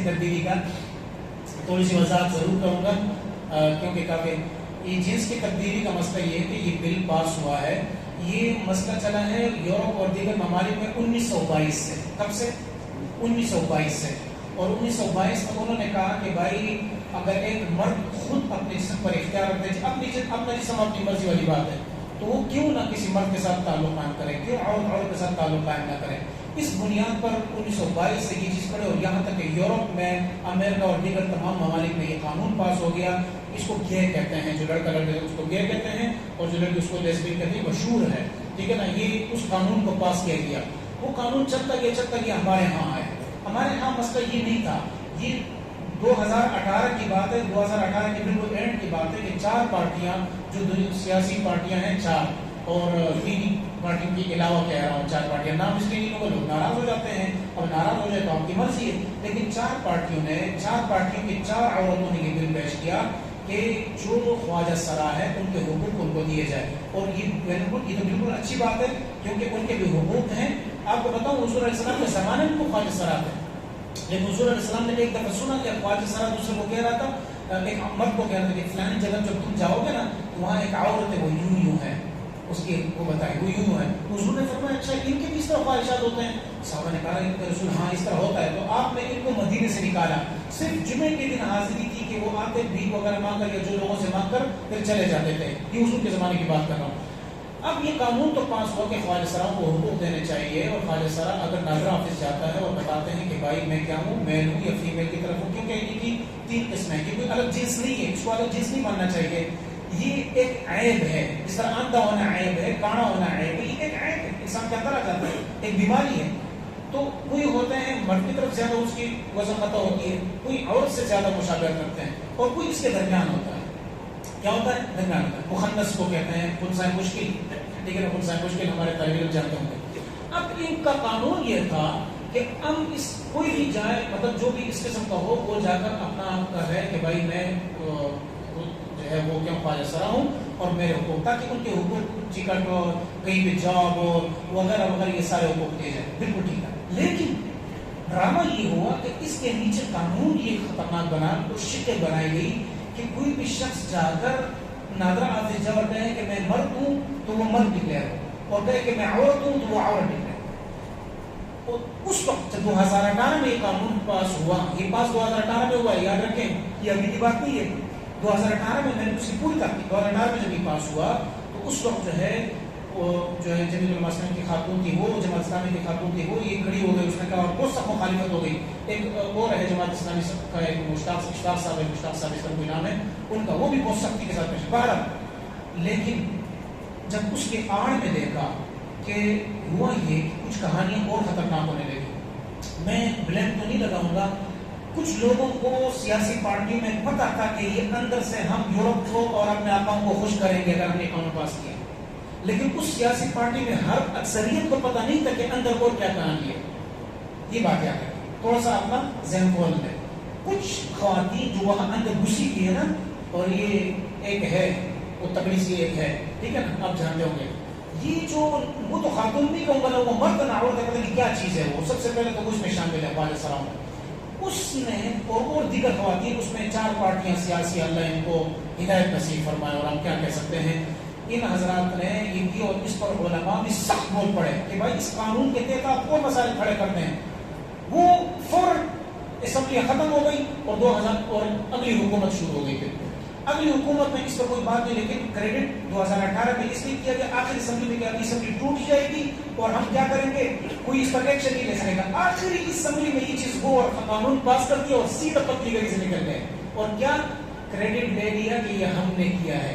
کی تبدیلی کا تھوڑی سی وضاحت ضرور کروں گا، کیونکہ کافی یہ جنس کی تبدیلی کا مسئلہ یہ ہے کہ یہ بل پاس ہوا ہے، یہ مسئلہ چلا ہے یورپ اور دیگر ممالک میں 1922 سے. کب سے؟ 1922 سے. اور 1922 میں انہوں نے کہا کہ بھائی اگر ایک مرد خود اپنے جسم پر اختیار رکھتے ہیں، اپنا جسم اپنی مرضی والی بات ہے، تو وہ کیوں نہ کسی مرد کے ساتھ تعلق قائم کرے، کیوں عورت کے ساتھ تعلق قائم نہ کرے. اس بنیاد پر 1922 سے یہ چیز پڑے، اور یہاں تک کہ یورپ میں، امریکہ اور دیگر تمام ممالک میں یہ قانون پاس ہو گیا. اس کو گے کہتے ہیں، جو لڑکا لڑکے اس کو گے کہتے ہیں، اور جو لڑکی اس کو لیسبین کہتے ہیں. مشہور ہے، ٹھیک ہے نا. یہ اس قانون کو پاس کیا گیا. وہ قانون چلتا گیا ہمارے ہاں آئے. ہمارے ہاں مسئلہ یہ نہیں تھا. یہ 2018 کی بات ہے، 2018 کے بالکل اینڈ کی بات ہے کہ 4 پارٹیاں جو سیاسی پارٹیاں ہیں 4، اور دینی پارٹیوں کے علاوہ کہہ رہا ہوں 4 پارٹیاں. نام اس لیے نہیں، لوگ ناراض ہو جاتے ہیں، اب ناراض ہو جائے تو آپ کی مرضی ہے. لیکن 4 پارٹیوں کی 4 عورتوں نے یہ بل پیش کیا کہ جو خواجہ سرا ہے ان کے حقوق ان کو دیے جائے. اور یہ تو بالکل اچھی بات ہے، کیونکہ ان کے بھی حقوق ہیں. آپ کو بتاؤں حضور علیہ السلام کے زمانے میں کو خواجہ سرا تھے، لیکن حضور علیہ السلام نے ایک دفعہ سنا کہ خواجہ سرا دوسرے کو کہہ رہا تھا، ایک مرد کو کہہ رہا تھا کہ فلانی جگہ جب تم جاؤ گے نا تو وہاں ایک عورت ہے، وہ یوں ہے، اس کی وہ بتائے وہ یوں ہے. حضور نے فرمایا اچھا ان کے بھی اس طرح خواہشات ہوتے ہیں؟ صحابہ نے کہا رسول ہاں اس طرح ہوتا ہے. تو آپ نے ان کو مدینے سے نکالا، صرف جمعے کے دن حاضری کی کہ وہ آتے بھیک وغیرہ مانگ کر یا جو لوگوں سے مانگ کر پھر چلے جاتے تھے. یہ حضور کے زمانے کی بات کر رہا ہوں. اب یہ قانون تو پاس ہوا کہ خواجہ سرا کو حقوق دینے چاہیے، اور خواجہ سرا اگر ناظر آفس جاتا ہے اور بتاتے ہیں کہ بھائی میں کیا ہوں، میل ہوں یا فیمیل کی طرف ہوں، کیونکہ ان کی 3 قسمیں ہیں، کہ کوئی الگ جنس نہیں ہے، اس کو الگ جنس نہیں ماننا چاہیے. یہ ایک عیب ہے، جس طرح اندھا ہونا عیب ہے، کانا ہونا عیب ہے. یہ ایک عیب ہے، انسان کے اندر آ جاتا ہے، ایک بیماری ہے. تو کوئی ہوتے ہیں مرد کی طرف زیادہ اس کی وزن خطا ہوتی ہے، کوئی عورت سے زیادہ مشابہت رکھتے ہیں، اور کوئی اس کے درمیان ہوتا ہے. کیا ہوتا ہے؟ درمیان ہوتا ہے. مخنث کو کہتے ہیں خنثی مشکل، ٹھیک ہے نا. خنثی مشکل ہمارے طالب علم جانتے ہوں گے. اب ان کا قانون یہ تھا کہ ہم اس کوئی بھی جائے، مطلب جو بھی اس قسم کا ہو، وہ جا کر اپنا کہے کہ بھائی میں جو ہے وہ کیوں خواجہ سرا ہوں اور میرے حقوق، تاکہ ان کے حقوق ٹکٹ اور کہیں پہ جاب اور وغیرہ وغیرہ یہ سارے حقوق دیے جائیں. بالکل ٹھیک ہے. لیکن ڈرامہ یہ ہوا کہ اس کے نیچے قانون یہ خطرناک بنا، کچھ شکل بنائی گئی کہ کوئی بھی شخص جا کر ناظرہ آفس جب کہے کہ میں مرد ہوں تو وہ مرد ڈکلیئر ہو، اور کہے کہ میں عورت ہوں تو وہ عورت ڈکلیئر ہو. اور اس وقت 2018 میں یہ قانون پاس ہوا، یہ پاس 2018 میں ہوا، یاد رکھیں یہ ابھی کی بات نہیں ہے. 2018 میں نے اس کی پوری تحقیق 2018 میں جب یہ پاس ہوا تو اس وقت جو ہے جمیل علماء اسلامی کی خاتون تھی، وہ جماعت اسلامی کی خاتون تھی، وہ یہ کھڑی ہو گئی. اس نے کہا اور بہت سخت مخالفت ہو گئی. ایک اور ہے جماعت اسلامی کا ایک مشتاق صاحب اس کا کوئی نام ہے ان کا، وہ بھی بہت سختی کے ساتھ پیش باہر. لیکن جب اس کے آڑ میں دیکھا کہ ہوا یہ کچھ کہانیاں اور خطرناک ہونے لگی. میں بلیم تو نہیں لگاؤں گا، کچھ لوگوں کو سیاسی پارٹیوں میں پتہ تھا کہ یہ اندر سے ہم یورپ کو اور اپنے آقاؤں کو خوش کریں گے اگر ہم نے قانون پاس کیا. لیکن اس سیاسی پارٹی میں ہر اکثریت کو پتہ نہیں تھا کہ اندر اور کیا کہانی ہے. یہ بات یاد ہے، تھوڑا سا اپنا ذہن کھول لیں. کچھ خواتین جو وہاں اندر گھسی کی ہے نا، اور یہ ایک ہے وہ تکڑی سی ایک ہے، ٹھیک ہے نا، آپ جانتے ہوں گے. یہ جو وہ تو خاتون نہیں کہوں گا، وہ مرد نہ عورت ہے، پتہ نہیں کیا چیز ہے وہ. سب سے پہلے تو اس میں شامل ہے خواجہ سرا میں. اس نے اور دیگر خواتین، اس میں 4 پارٹیاں سیاسی، اللہ ان کو ہدایت نصیب فرمائے، اور ہم کیا کہہ سکتے ہیں. ان حضرات نے یہ کی اور اس پر علماء بھی سخت بول پڑے کہ بھائی اس قانون کے تحت آپ اور مسائل کھڑے کرتے ہیں. وہ فوراً اسمبلی ختم ہو گئی اور 2000 اور اگلی حکومت شروع ہو گئی. پھر اگلی حکومت میں اس پر کوئی بات نہیں، لیکن کریڈٹ 2018 میں اس لیے کیا کہ آخری اسمبلی میں کیا اسمبلی ٹوٹ جائے گی اور ہم کیا کریں گے، کوئی اس پر ایکشن نہیں لے سکے گا. آخری اسمبلی میں یہ چیز ہو اور قانون پاس کر دیا اور سیدھا پتلی گلی سے نکل گئے اور کیا کریڈٹ دے دیا کہ یہ ہم نے کیا ہے،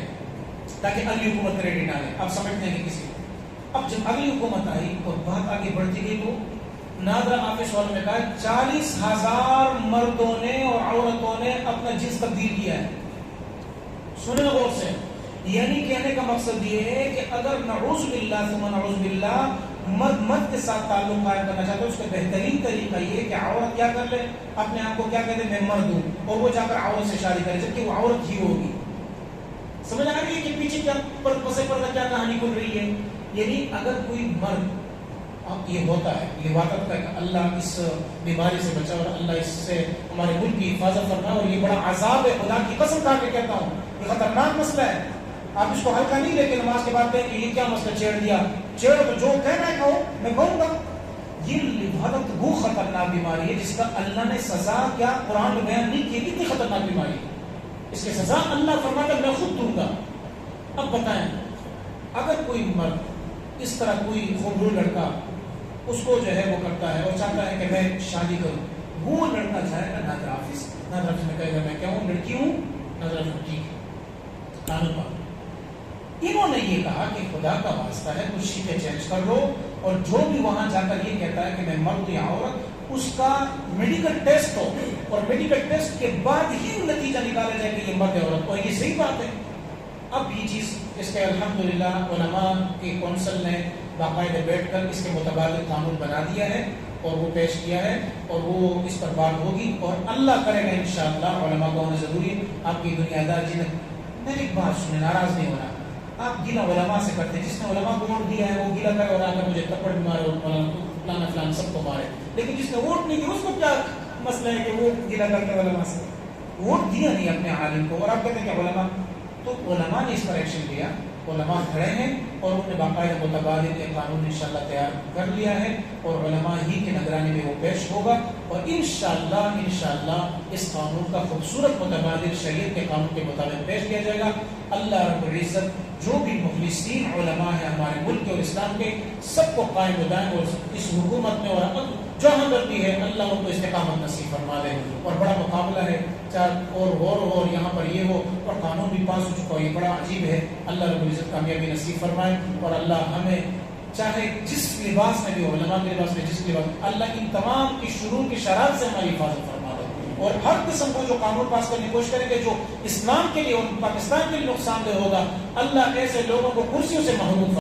تاکہ اگلی حکومت کریڈٹ نہ لے. آپ سمجھتے ہیں کہ کسی اب جب اگلی حکومت آئی اور بات آگے بڑھتی گئی تو ناظرہ آفس والوں نے کہا 40,000 مردوں نے اور عورتوں نے اپنا جنس تبدیل کیا ہے. سنیں غور سے، یعنی کہنے کا مقصد یہ ہے کہ اگر نعوذ باللہ ثم نعوذ باللہ مرد کے ساتھ تعلق قائم کرنا چاہتے ہیں، اس کا بہترین طریقہ یہ ہے کہ عورت کیا کر لے، اپنے آپ کو کیا کہتے ہیں میں مرد ہوں، اور وہ جا کر عورت سے شادی کرے جبکہ وہ عورت ہی ہوگی. سمجھ آ رہی ہے کہ پیچھے کیا پسے پردہ کیا کہانی کھل رہی ہے. یعنی اگر کوئی مرد اب یہ ہوتا ہے لواطت کا کہ اللہ اس بیماری سے بچا اور اللہ اس سے ہمارے ملک کی حفاظت فرمائے. اور یہ بڑا عذاب ہے، خدا کی قسم کھا کے کہتا ہوں یہ خطرناک مسئلہ ہے. آپ اس کو ہلکا نہیں لے کے نماز کے بعد کہیں کہ یہ کیا مسئلہ چھیڑ دیا. چھیڑو تو جو کہنا ہے کہو، میں کہوں گا. یہ لواطت وہ خطرناک بیماری ہے جس کا اللہ نے سزا کیا قرآن میں بیان نہیں کی. کتنی خطرناک بیماری ہے، اس کی سزا اللہ فرماتا ہے میں خود دوں گا. اب بتائیں اگر کوئی مرد اس طرح کوئی خوبرو لڑکا اس کو جو ہے وہ کرتا ہے اور چاہتا ہے کہ میں شادی کروں، وہ لڑکا جائے گا نادر آفس میں کہے گا میں کیا ہوں، لڑکی ہوں. نادر آفس ٹھیک ہے، قانون پاک. انہوں نے یہ کہا کہ خدا کا واسطہ ہے کچھ شیٹیں چینج کر لو، اور جو بھی وہاں جا کر یہ کہتا ہے کہ میں مرد یا عورت، اس کا میڈیکل ٹیسٹ ہو اور میڈیکل ٹیسٹ کے بعد ہی نتیجہ نکالا جائے کہ یہ مرد ہے عورت. اور یہ صحیح بات ہے. اب یہ چیز اس کے الحمدللہ علماء کی کونسل نے باقاعدہ بیٹھ کر اس کے متبادل قانون بنا دیا ہے اور وہ پیش کیا ہے اور وہ اس پر بات ہوگی اور اللہ کرے گا انشاءاللہ. علماء کو ہونا ضروری ہے. آپ کی دنیا دار جن میری ایک بات سنیں، ناراض نہیں ہونا. آپ گیلا علماء سے کرتے ہیں، جس نے علماء کو ووٹ دیا ہے وہ گیلا کرے اور آ کر مجھے تپڑ بھی مارے اور فلانا فلانا سب کو مارے. لیکن جس نے ووٹ نہیں دیا اس کو کیا مسئلہ ہے کہ وہ گیلا کرتے ہیں علماء سے؟ ووٹ دیا نہیں اپنے عالم کو اور آپ کہتے ہیں کہ علماء. تو علماء نے اس پر ایکشن لیا، علماء کھڑے ہیں اور انہوں نے باقاعدہ متبادل ایک قانون انشاءاللہ تیار کر لیا ہے اور علماء ہی کی نگرانی میں وہ پیش ہوگا اور انشاءاللہ اس قانون کا خوبصورت متبادل شریعت کے قانون کے مطابق پیش کیا جائے گا. اللہ رب العزت جو بھی مخلصین علماء ہیں ہمارے ملک کے اور اسلام کے، سب کو قائم و دائم اور اس حکومت میں اور جہاں پر بھی ہے اللہ ان کو استقامت نصیب فرما دے. اور بڑا مقابلہ ہے، چاہے اور یہاں پر یہ ہو اور قانون بھی پاس ہو چکا ہو، یہ بڑا عجیب ہے. اللہ رب العزت کامیابی نصیب فرمائے اور اللہ ہمیں چاہے جس لباس میں بھی ہو، علماء کے لباس میں جس لباس، اللہ ان تمام کی شرور کی شرارت سے ہماری حفاظت فرما دے اور ہر قسم کو جو قانون پاس کرنے کی کوشش کریں گے جو اسلام کے لیے اور پاکستان کے لیے نقصان دہ ہوگا، اللہ ایسے لوگوں کو کرسیوں سے محروم